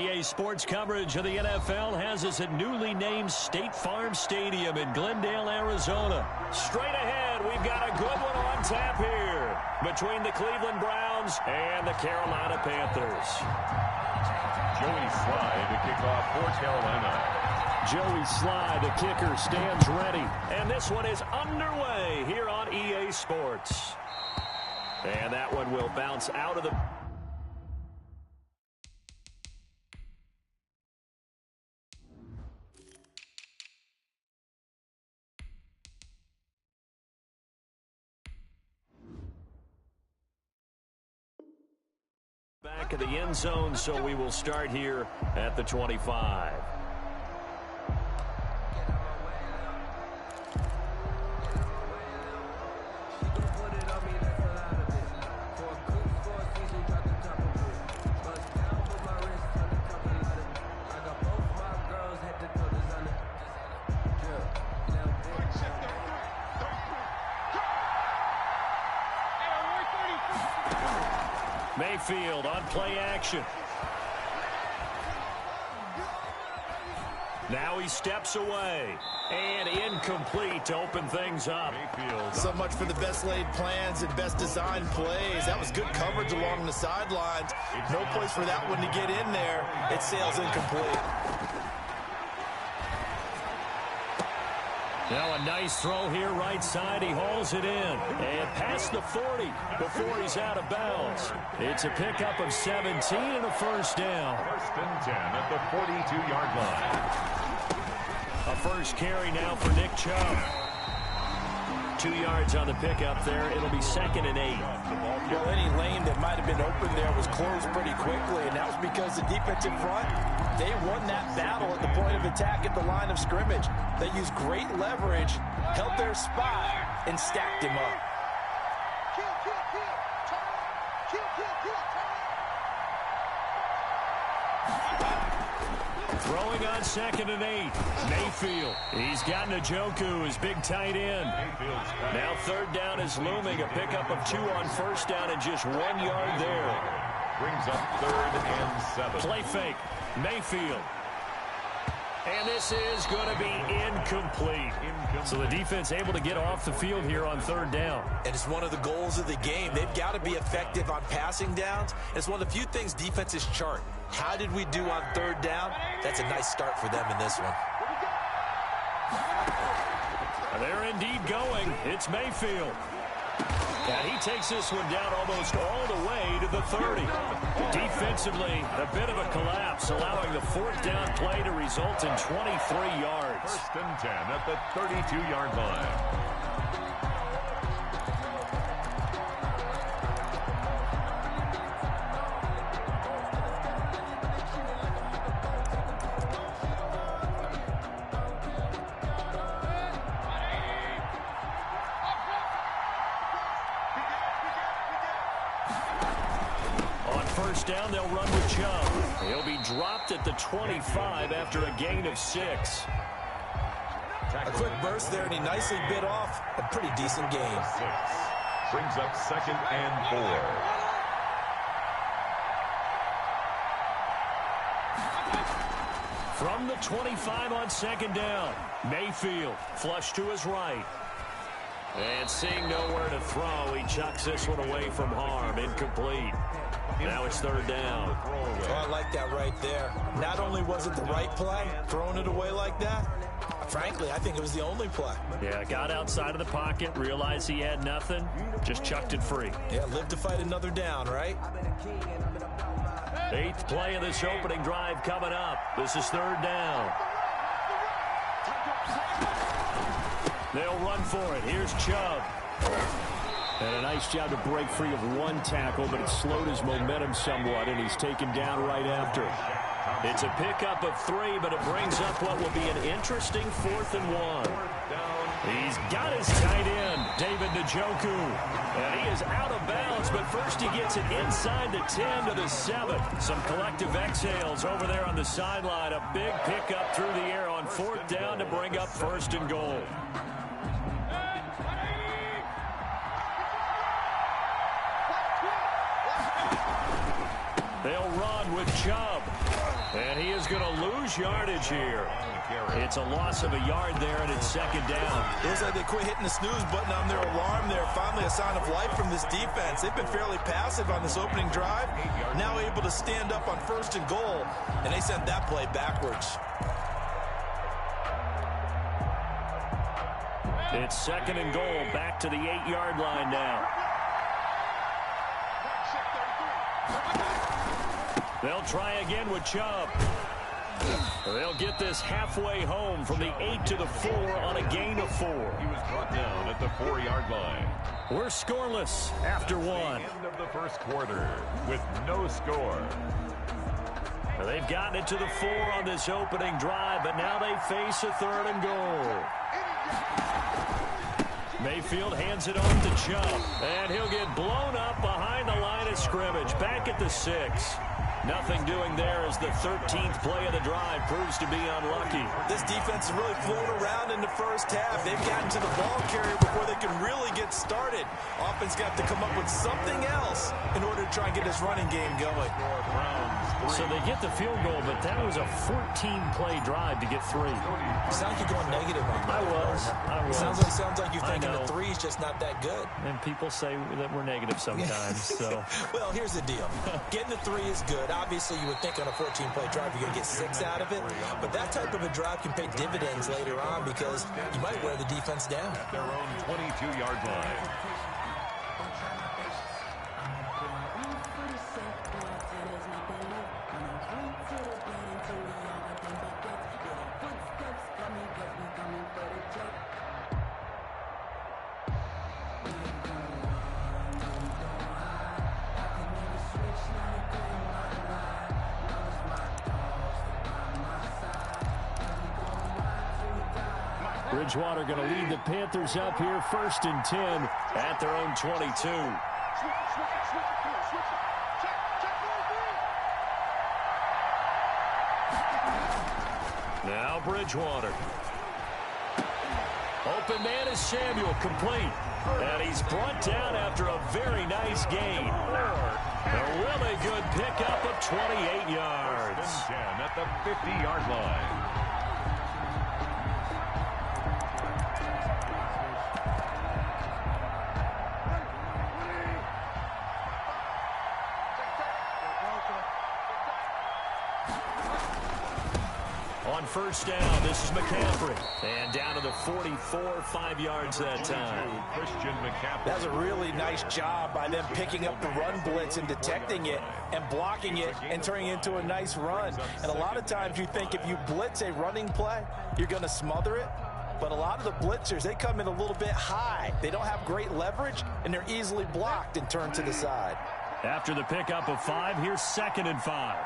EA Sports coverage of the NFL has us at newly named State Farm Stadium in Glendale, Arizona. Straight ahead, we've got a good one on tap here between the Cleveland Browns and the Carolina Panthers. Joey Slye to kick off for Carolina. Joey Slye, the kicker, stands ready. And this one is underway here on EA Sports. And that one will bounce out of the... back of the end zone, so we will start here at the 25. Mayfield on play action. Now he steps away. And incomplete to open things up. Mayfield. So much for the best laid plans and best designed plays. That was good coverage along the sidelines. No place for that one to get in there. It sails incomplete. Now a nice throw here right side. He hauls it in. And past the 40 before he's out of bounds. It's a pickup of 17 and a first down. First and 10 at the 42-yard line. A first carry now for Nick Chubb. 2 yards on the pickup there. It'll be 2nd and 8. Well, any lane that might have been open there was closed pretty quickly, and that was because the defensive front, they won that battle at the point of attack at the line of scrimmage. They used great leverage, held their spot, and stacked him up. Throwing on 2nd and 8. Mayfield. He's got Njoku, his big tight end. Now 3rd down is looming. A pickup of 2 on first down and just 1 yard there. Brings up 3rd and 7. Play fake. Mayfield. And this is going to be incomplete. So the defense able to get off the field here on 3rd down. And it's one of the goals of the game. They've got to be effective on passing downs. It's one of the few things defenses chart. How did we do on 3rd down? That's a nice start for them in this one. They're indeed going. It's Mayfield. And he takes this one down almost all the way to the 30. Defensively, a bit of a collapse, allowing the 4th down play to result in 23 yards. First and 10 at the 32-yard line. Down, they'll run with Chubb. He'll be dropped at the 25 after a gain of 6. A quick burst there, and he nicely bit off a pretty decent gain. 6. Brings up 2nd and 4. From the 25 on 2nd down, Mayfield flush to his right. And seeing nowhere to throw, he chucks this one away from harm. Incomplete. Now it's 3rd down. Oh, I like that right there. Not only was it the right play, throwing it away like that, frankly, I think it was the only play. Yeah, got outside of the pocket, realized he had nothing, just chucked it free. Yeah, live to fight another down, right? 8th play of this opening drive coming up. This is 3rd down. They'll run for it. Here's Chubb. And a nice job to break free of 1 tackle, but it slowed his momentum somewhat, and he's taken down right after. It's a pickup of 3, but it brings up what will be an interesting 4th and 1. He's got his tight end, David Njoku. And he is out of bounds, but first he gets it inside the 10 to the 7. Some collective exhales over there on the sideline. A big pickup through the air on 4th down to bring up 1st and goal. They'll run with Chubb. And he is going to lose yardage here. It's a loss of a yard there, and it's second down. It looks like they quit hitting the snooze button on their alarm there. Finally a sign of life from this defense. They've been fairly passive on this opening drive. Now able to stand up on 1st and goal, and they sent that play backwards. It's 2nd and goal, back to the 8-yard line now. They'll try again with Chubb. They'll get this halfway home from the 8 to the 4 on a gain of 4. He was brought down at the 4-yard line. We're scoreless after 1. End of the first quarter with no score. They've gotten it to the 4 on this opening drive, but now they face a 3rd and goal. Mayfield hands it off to Chubb, and he'll get blown up behind the line of scrimmage. Back at the 6. Nothing doing there as the 13th play of the drive proves to be unlucky. This defense is really flown around in the first half. They've gotten to the ball carrier before they can really get started. Offense got to come up with something else in order to try and get this running game going. So they get the field goal, but that was a 14-play drive to get 3. You sound like you're going negative on that. I was. Sounds like you're thinking the 3 is just not that good. And people say that we're negative sometimes. So. Well, here's the deal. Getting the 3 is good. Obviously, you would think on a 14-play drive you're going to get 6 out of it. But that type of a drive can pay dividends later on because you might wear the defense down. At their own 22-yard line. Bridgewater going to lead the Panthers up here, 1st and 10 at their own 22. Now Bridgewater. Open man is Samuel, complete. And he's brought down after a very nice gain. A really good pickup of 28 yards. 10 at the 50-yard line. On 1st down, this is McCaffrey. And down to the 44, 5 yards that time. Christian McCaffrey. That's a really nice job by them picking up the run blitz and detecting it and blocking it and turning it into a nice run. And a lot of times you think if you blitz a running play, you're going to smother it. But a lot of the blitzers, they come in a little bit high. They don't have great leverage, and they're easily blocked and turned to the side. After the pickup of 5, here's 2nd and 5.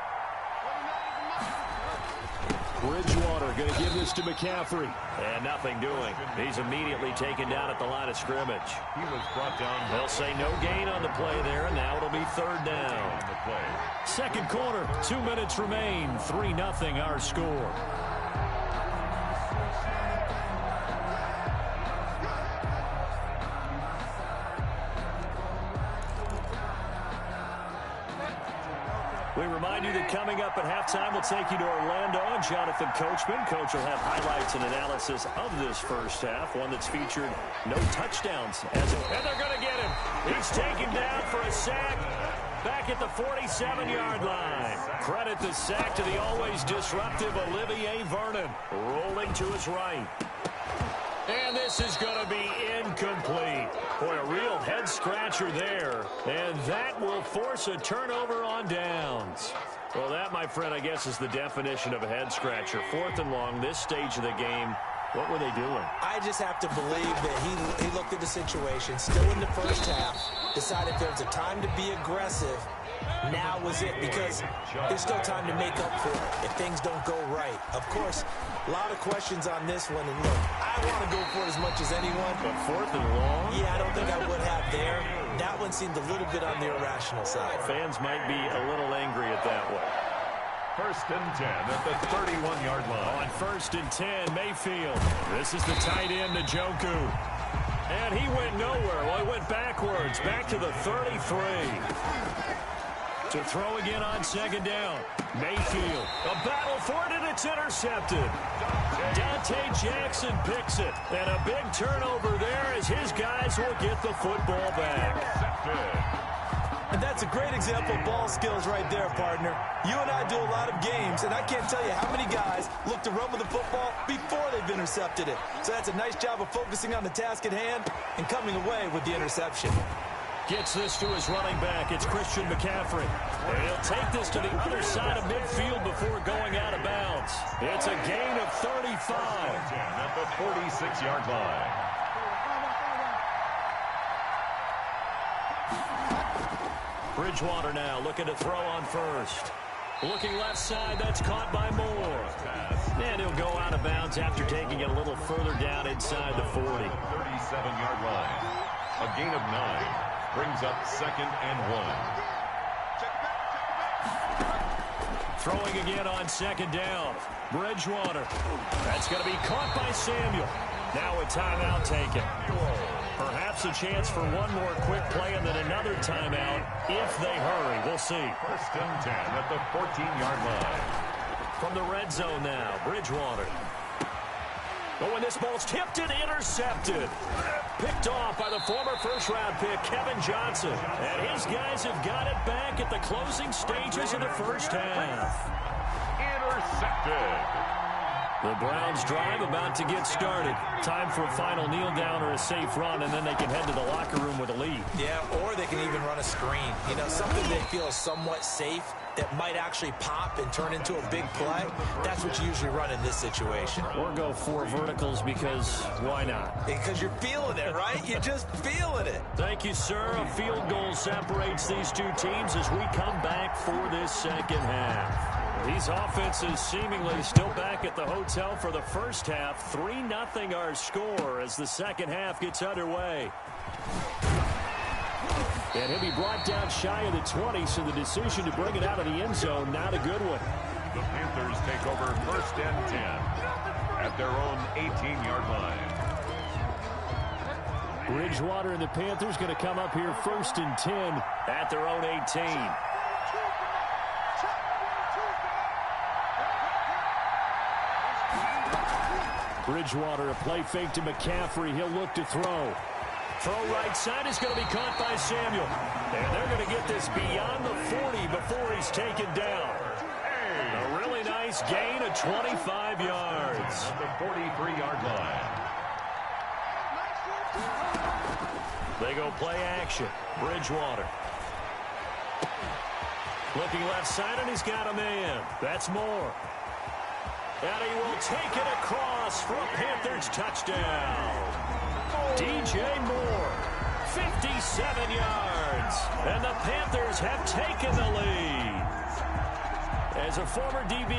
Bridgewater going to give this to McCaffrey. And nothing doing. He's immediately taken down at the line of scrimmage. He was brought down. They'll say no gain on the play there, and now it'll be 3rd down. On the play. 2nd quarter, 2 minutes remain. 3-0 our score. We remind you that coming up at halftime, we'll take you to Orlando and Jonathan Coachman. Coach will have highlights and analysis of this first half, one that's featured no touchdowns. And they're going to get him. He's taken down for a sack back at the 47-yard line. Credit the sack to the always disruptive Olivier Vernon, rolling to his right. And this is going to be incomplete. Boy, a real head-scratcher there. And that will force a turnover on downs. Well, that, my friend, I guess is the definition of a head-scratcher. 4th and long, this stage of the game. What were they doing? I just have to believe that he looked at the situation, still in the first half, decided there's a time to be aggressive. Now was it, because there's still time to make up for it if things don't go right. Of course, a lot of questions on this one. And look, I want to go for it as much as anyone. But 4th and long? Yeah, I don't think I would have there. That one seemed a little bit on the irrational side. Fans might be a little angry at that one. 1st and 10 at the 31-yard line. On 1st and 10, Mayfield. This is the tight end, Njoku. And he went nowhere. Well, he went backwards, back to the 33. To throw again on second down. Mayfield, a battle for it, and it's intercepted. Dante Jackson picks it, and a big turnover there as his guys will get the football back. And that's a great example of ball skills right there, partner. You and I do a lot of games, and I can't tell you how many guys look to run with the football before they've intercepted it. So that's a nice job of focusing on the task at hand and coming away with the interception. Gets this to his running back. It's Christian McCaffrey. And he'll take this to the other side of midfield before going out of bounds. It's a gain of 35. At the 46-yard line. Bridgewater now looking to throw on first. Looking left side, that's caught by Moore. And he'll go out of bounds after taking it a little further down inside the 40. 37-yard line. A gain of 9. Brings up 2nd and 1. Throwing again on second down. Bridgewater. That's going to be caught by Samuel. Now a timeout taken. Perhaps a chance for one more quick play and then another timeout if they hurry. We'll see. 1st and 10 at the 14-yard line. From the red zone now, Bridgewater. Oh, and this ball's tipped and intercepted. Picked off by the former first-round pick, Kevin Johnson. And his guys have got it back at the closing stages of the first half. Intercepted. The Browns drive about to get started. Time for a final kneel down or a safe run, and then they can head to the locker room with a lead. Yeah, or they can even run a screen. You know, something they feel is somewhat safe that might actually pop and turn into a big play. That's what you usually run in this situation. Or go 4 verticals because why not? Because you're feeling it, right? You're just feeling it. Thank you, sir. A field goal separates these two teams as we come back for this second half. These offenses seemingly still back at the hotel for the first half. 3-0 our score as the second half gets underway. And he'll be brought down shy of the 20, so the decision to bring it out of the end zone, not a good one. The Panthers take over 1st and 10 at their own 18-yard line. Bridgewater and the Panthers going to come up here 1st and 10 at their own 18. Bridgewater, a play fake to McCaffrey. He'll look to throw. Throw right side is going to be caught by Samuel. And they're going to get this beyond the 40 before he's taken down. A really nice gain of 25 yards. At the 43-yard line. They go play action. Bridgewater. Looking left side, and he's got a man. That's Moore. And he will take it across for a Panthers touchdown. DJ Moore, 57 yards. And the Panthers have taken the lead. As a former DB,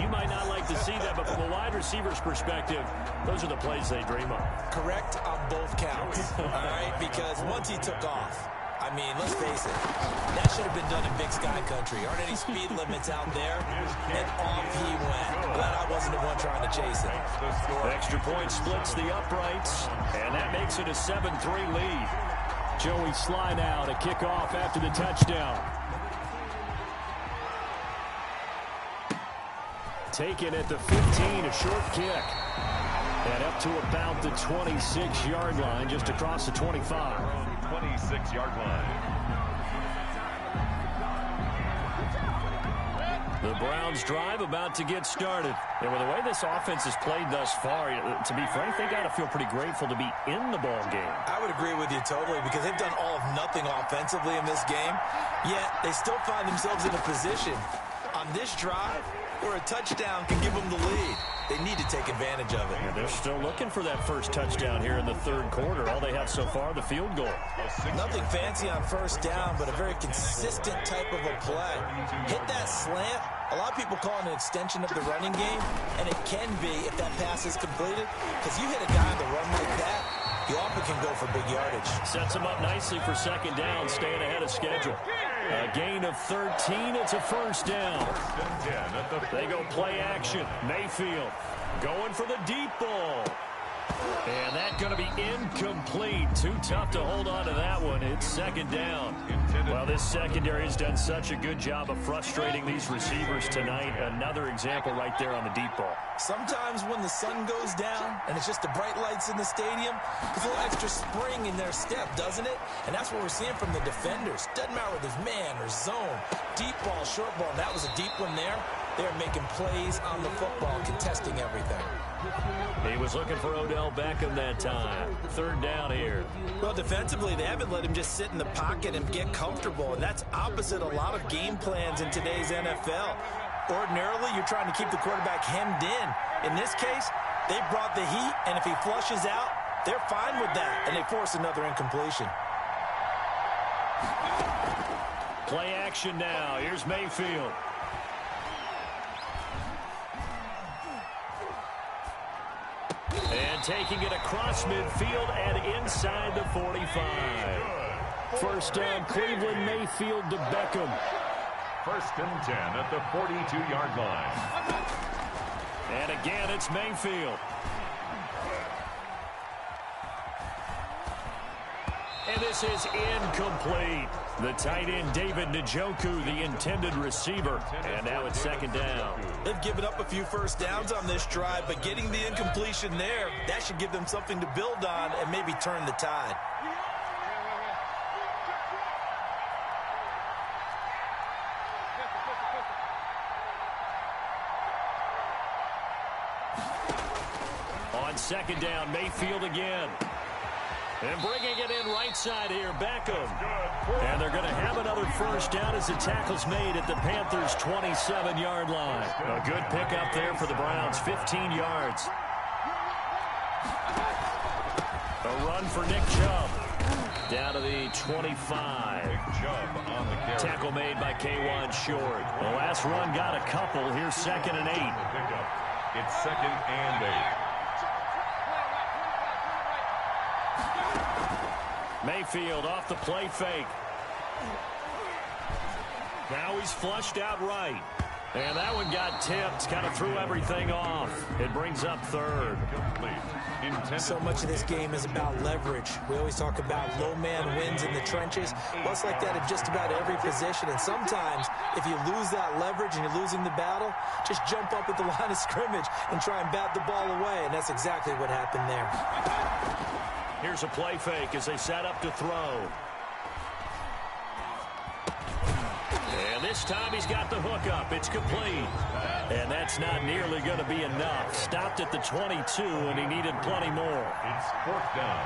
you might not like to see that, but from a wide receiver's perspective, those are the plays they dream of. Correct on both counts, all right? Because once he took off, I mean, let's face it, that should have been done in Big Sky Country. Aren't any speed limits out there? And off he went. Glad I wasn't the one trying to chase it. Extra point splits the uprights, and that makes it a 7-3 lead. Joey Sly now to kick off after the touchdown. Taken at the 15, a short kick. And up to about the 26-yard line, just across the 25. 26-yard line. The Browns drive about to get started. And with the way this offense has played thus far, to be frank, they got to feel pretty grateful to be in the ball game. I would agree with you totally because they've done all of nothing offensively in this game, yet they still find themselves in a position on this drive where a touchdown can give them the lead. They need to take advantage of it. And they're still looking for that first touchdown here in the third quarter. All they have so far, the field goal. Nothing fancy on first down, but a very consistent type of a play. Hit that slant. A lot of people call it an extension of the running game, and it can be if that pass is completed, because you hit a guy on the run like that, you often can go for big yardage. Sets him up nicely for second down, staying ahead of schedule. A gain of 13, it's a first down. First and 10 at the They go play action. Mayfield going for the deep ball. And that's going to be incomplete. Too tough to hold on to that one. It's second down. Well, this secondary has done such a good job of frustrating these receivers tonight. Another example right there on the deep ball. Sometimes when the sun goes down and it's just the bright lights in the stadium, there's a little extra spring in their step, doesn't it? And that's what we're seeing from the defenders. Doesn't matter whether it's man or zone, deep ball, short ball. And that was a deep one there. They're making plays on the football, contesting everything. He was looking for Odell Beckham that time. Third down here. Well, defensively, they haven't let him just sit in the pocket and get comfortable, and that's opposite a lot of game plans in today's NFL. Ordinarily, you're trying to keep the quarterback hemmed in. In this case, they brought the heat, and if he flushes out, they're fine with that, and they force another incompletion. Play action now. Here's Mayfield. And taking it across midfield and inside the 45. First down, Cleveland, Mayfield to Beckham. First and 10 at the 42-yard line. And again, it's Mayfield. And this is incomplete. The tight end, David Njoku, the intended receiver. And now it's second down. They've given up a few first downs on this drive, but getting the incompletion there, that should give them something to build on and maybe turn the tide. On second down, Mayfield again. And bringing it in right side here, Beckham. And they're going to have another first down as the tackle's made at the Panthers' 27-yard line. A good pickup there for the Browns, 15 yards. A run for Nick Chubb. Down to the 25. Nick Chubb on the carry. Tackle made by K'Wan Short. The last run got a couple. Here's second and 8. It's second and 8. Mayfield off the play fake. Now he's flushed out right. And that one got tipped, kind of threw everything off. It brings up third. So much of this game is about leverage. We always talk about low man wins in the trenches. Well, it's like that in just about every position. And sometimes, if you lose that leverage and you're losing the battle, just jump up at the line of scrimmage and try and bat the ball away. And that's exactly what happened there. Here's a play fake as they set up to throw. And this time he's got the hook up. It's complete. And that's not nearly going to be enough. Stopped at the 22, and he needed plenty more. It's fourth down.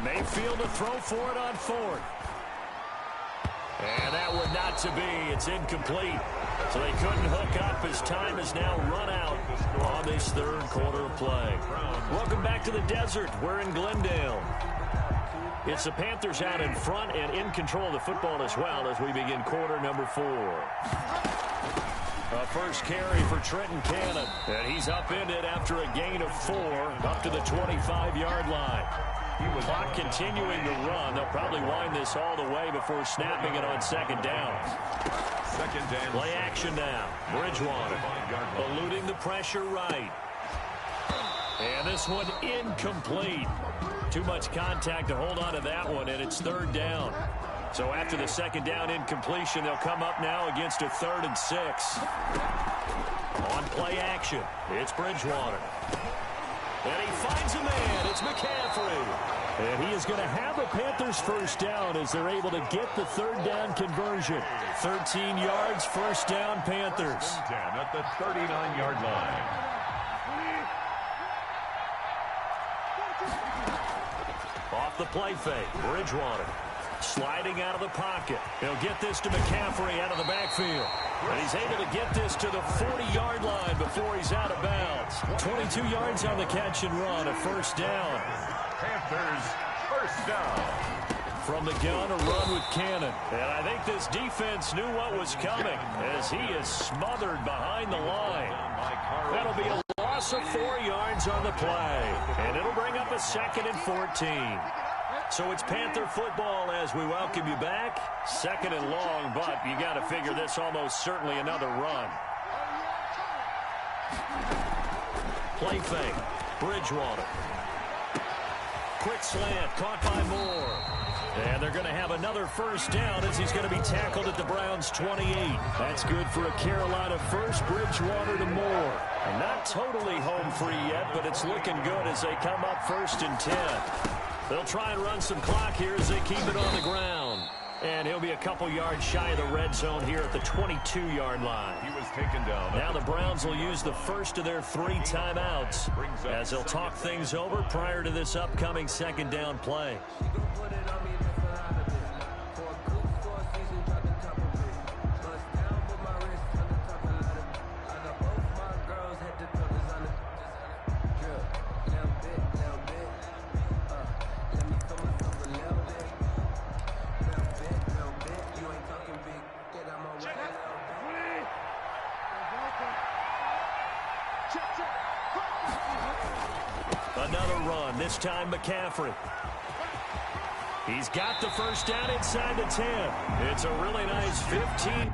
Mayfield to throw for it on fourth. And that one not to be. It's incomplete. So they couldn't hook up as time has now run out on this third quarter of play. Welcome back to the desert. We're in Glendale. It's the Panthers out in front and in control of the football as well as we begin quarter number 4. A first carry for Trenton Cannon. And he's upended after a gain of 4 up to the 25-yard line. Clock continuing to run. They'll probably wind this all the way before snapping it on second down. Second down. Play action now. Bridgewater eluding the pressure right. And this one incomplete. Too much contact to hold on to that one, and it's third down. So after the second down incompletion, they'll come up now against a 3rd and 6. On play action, it's Bridgewater. And he finds a man. It's McCaffrey. And he is going to have a Panthers first down as they're able to get the third down conversion. 13 yards, first down, Panthers. 10 at the 39-yard line. Off the play fake, Bridgewater. Sliding out of the pocket. He'll get this to McCaffrey out of the backfield. And he's able to get this to the 40-yard line before he's out of bounds. 22 yards on the catch and run, a first down. Panthers first down. From the gun, a run with Cannon. And I think this defense knew what was coming as he is smothered behind the line. That'll be a loss of 4 yards on the play. And it'll bring up a 2nd and 14. So it's Panther football as we welcome you back. Second and long, but you got to figure this almost certainly another run. Play fake. Bridgewater. Quick slant, caught by Moore. And they're going to have another first down as he's going to be tackled at the Browns' 28. That's good for a Carolina first. Bridgewater to Moore. And not totally home free yet, but it's looking good as they come up 1st and 10. They'll try and run some clock here as they keep it on the ground. And he'll be a couple yards shy of the red zone here at the 22-yard line. He was taken down. Now the Browns will use the first of their 3 timeouts as they'll talk things over prior to this upcoming second down play. Another run, this time McCaffrey. He's got the first down inside the 10. It's a really nice 15.